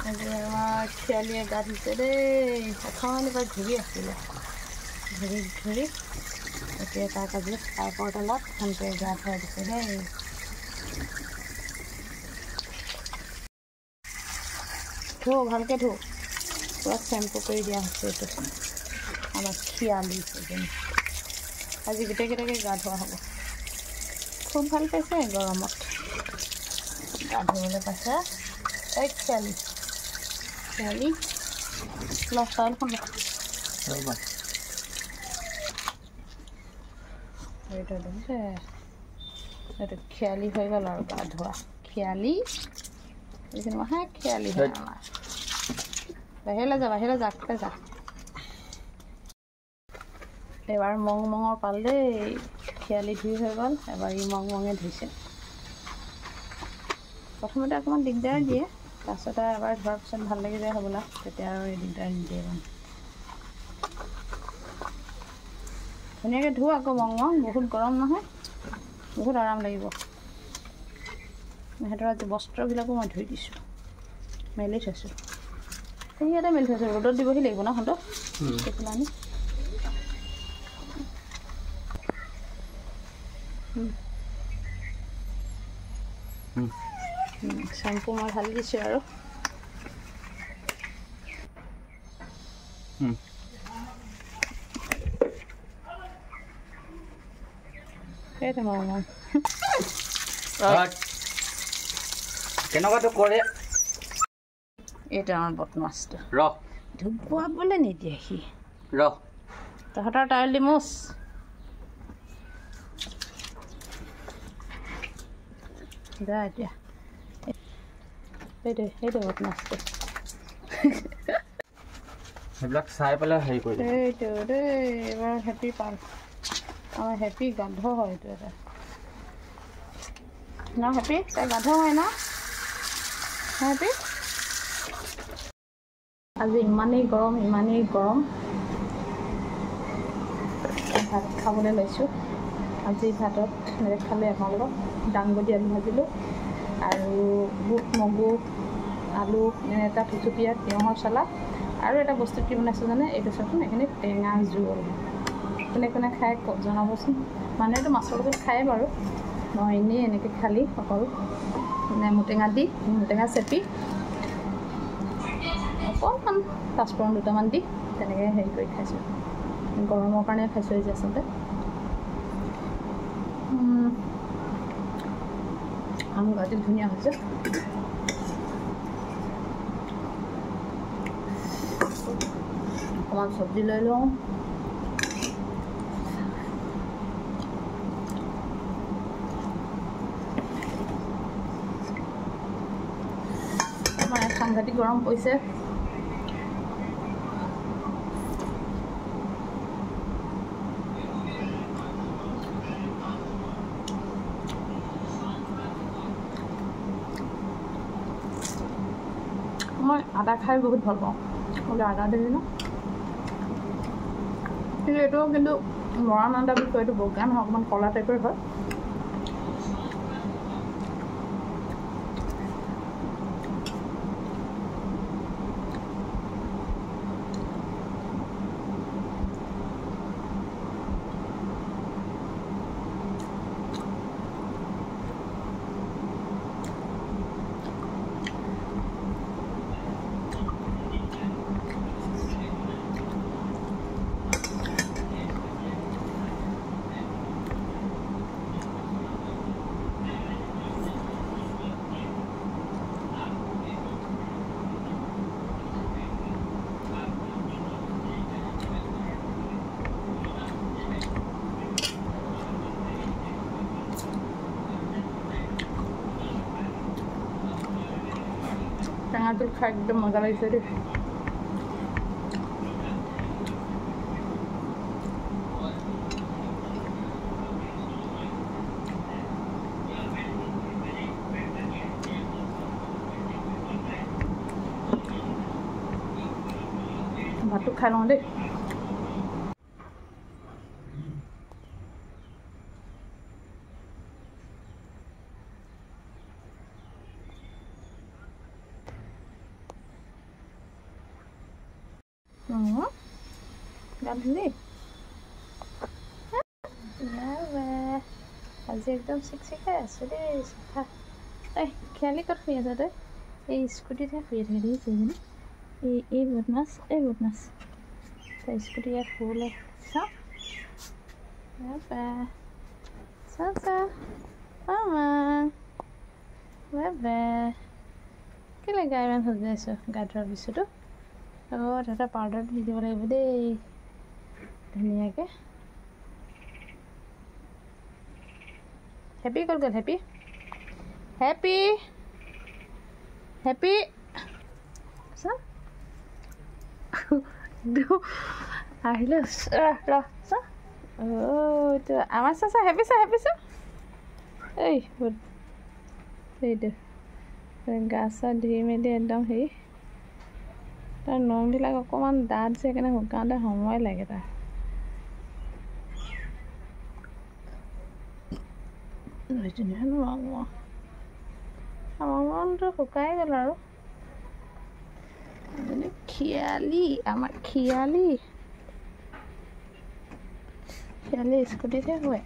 আজি আমাৰ খিয়ালীয়ে গা ধুইছে দেই এখন এবাৰ ঘূৰি আছিলে ঘূৰি এতিয়া তাক আজি পাইপৰ তলত ভালকৈ গা ধুৱাই দিছে দেই ধো ভালকৈ ধো পুৰা চেম্পু কৰি দিয়া হৈছে এইটো আমাৰ খিয়ালী এজনী আজি গোটেইকেইটাকে গা ধোৱা হ'ব খুব ভাল পাইছে গৰমত গা ধুবলৈ পাইছে এই খিয়ালী লফটাইলখন এইটো খিয়ালী হৈ গ'ল আৰু গা ধোৱা খিয়ালী এইখিনি মাহে খিয়ালী হয় আমাৰ বাহিৰলৈ যা যা এবাৰ মঙৰ পাল দেই খিয়ালী ধুই হৈ গ'ল এবাৰ ই মঙে ধুইছে প্ৰথমতে অকণমান দিগদাৰ দিয়ে তাৰপিছতে এবাৰ ধোৱাৰ পিছত ভাল লাগি যায় হ'বলা তেতিয়া আৰু এই দিগদাৰ নিদিয়ে মানে ধুনীয়াকৈ ধুও আকৌ মং বহুত গৰম নহয় বহুত আৰাম লাগিব সিহঁতৰ আজি বস্ত্ৰবিলাকো মই ধুই দিছোঁ মেলি থৈছোঁ ইয়াতে মেলি থৈছোঁ ৰ'দত দিবহি লাগিব ন সিহঁতক কেইখন আনি শ্যাম্পু মই ঢালি দিছোঁ আৰু সেইটো কেনেকুৱাটো কৰে এইটো আমাৰ বদমাছটো ধুবুৱাবলৈ নিদিয়ে সি তহঁতৰ টাইল দি মোচ যা এতিয়া সেইটো বদমাছটো সেইবিলাক চাই পেলাই হেৰি কৰি এইটো দেই এইবাৰ হেপী পাল আমাৰ হেপী গাধ হয় এইটো এটা ন হেপী তাই গাধ হয় ন হেপী আজি ইমানেই গৰম ভাত খাবলৈ লৈছোঁ আজি ভাতত খালে আপোনালোকক দাংবডি আলু ভাজিলোঁ আৰু বুট মগু আলু এটা থুথুপীয়া তিয়ঁহৰ চালাড আৰু এটা বস্তু কি বনাইছোঁ জানে এইটো চাচোন এইখিনি টেঙা জোল কোনে খাই জনাবচোন মানুহেতো মাছৰ লগত খায়ে বাৰু মই এনেই এনেকৈ খালি অকল নেমু টেঙা চেপি অকণমান পাঁচফোৰণ দুটামান দি তেনেকৈ হেৰি কৰি খাইছোঁ গৰমৰ কাৰণে খাইছোঁ আজি আচলতে আম গাজি ধুনীয়া হৈছে অকণমান চব্জি লৈ লওঁ আমাৰ সাংঘাতিক গৰম পৰিছে মই আদা খাই বহুত ভাল পাওঁ বোলে আদা দিলি ন কিন্তু এইটো কিন্তু মৰাণ আদা বুলি কয় এইটো বগা নহয় অকণমান কলা টাইপৰ হয় টেঙাটো খাই একদম মজা লাগিছে দেই ভাতটো খাই লওঁ দেই গা ধুলি আজি একদম চিকচিকাই আছোঁ দেই চাফা এই খেয়ালি ক'ত শুই আছ তই এই স্কুটিতহে শুই থাকে দেখিছে মানে এই বদমাছ তই স্কুটি ইয়াত শুবলৈ চাওঁ কেলে গা ইমান সজাই আছোঁ গা ধোৱাৰ পিছতো আকৌ তাতে পাউডাৰ দি দিব লাগিব দেই ধুনীয়াকৈ হেপী ক'ত গ'ল হেপী আহিলে এইটো আমাৰ চা হেপী চা এইটো গা চা ধুই মেলি একদম হেৰি তাৰ নোমবিলাক অকণমান ডাঠ যে সেইকাৰণে শুকাওঁতে সময় লাগে তাৰ আমাৰ মনটো শুকাই গ'ল আৰু আমাৰ খিয়ালি স্কুটিতহে শুৱে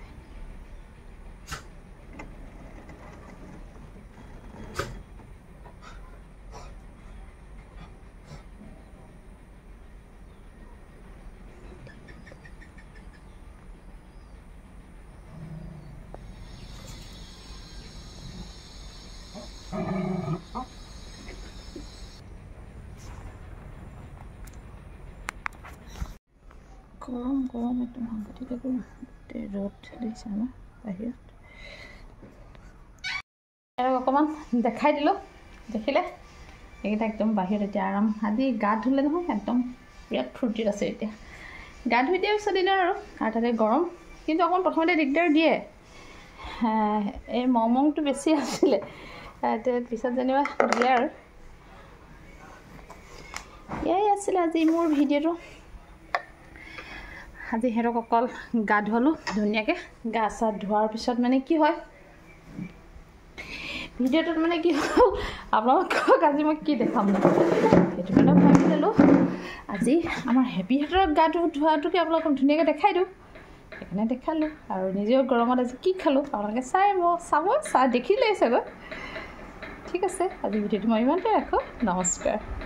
গৰম একদম সাংঘাতিক গোটেই ৰ'দ দিছে আমাৰ বাহিৰত আৰু অকণমান দেখাই দিলোঁ দেখিলে এইকেইটা একদম বাহিৰত এতিয়া আৰাম আজি গা ধুলে নহয় একদম বিৰাট ফূৰ্তিত আছে এতিয়া গা ধুই দিয়াৰ পিছত দিনৰ আৰু তাতে গৰম কিন্তু অকণমান প্ৰথমতে দিগদাৰ দিয়ে এই মংটো বেছি আছিলে পিছত যেনিবা দিলে আৰু এয়াই আছিলে আজি মোৰ ভিডিঅ'টো আজি সিহঁতক অকল গা ধুৱালোঁ ধুনীয়াকৈ গা চা ধোৱাৰ পিছত মানে কি হয় ভিডিঅ'টোত মানে কি হ'ল আপোনালোকক আজি মই কি দেখাম সেইটো কাৰণে ভাবি ল'লোঁ আজি আমাৰ হেপীহঁতক গা ধোৱাটোকে আপোনালোকক ধুনীয়াকৈ দেখাই দিওঁ সেইকাৰণে দেখালোঁ আৰু নিজেও গৰমত আজি কি খালোঁ আপোনালোকে চাই দেখিলেই চাগৈ ঠিক আছে আজি ভিডিঅ'টো মই ইমানতে ৰাখোঁ নমস্কাৰ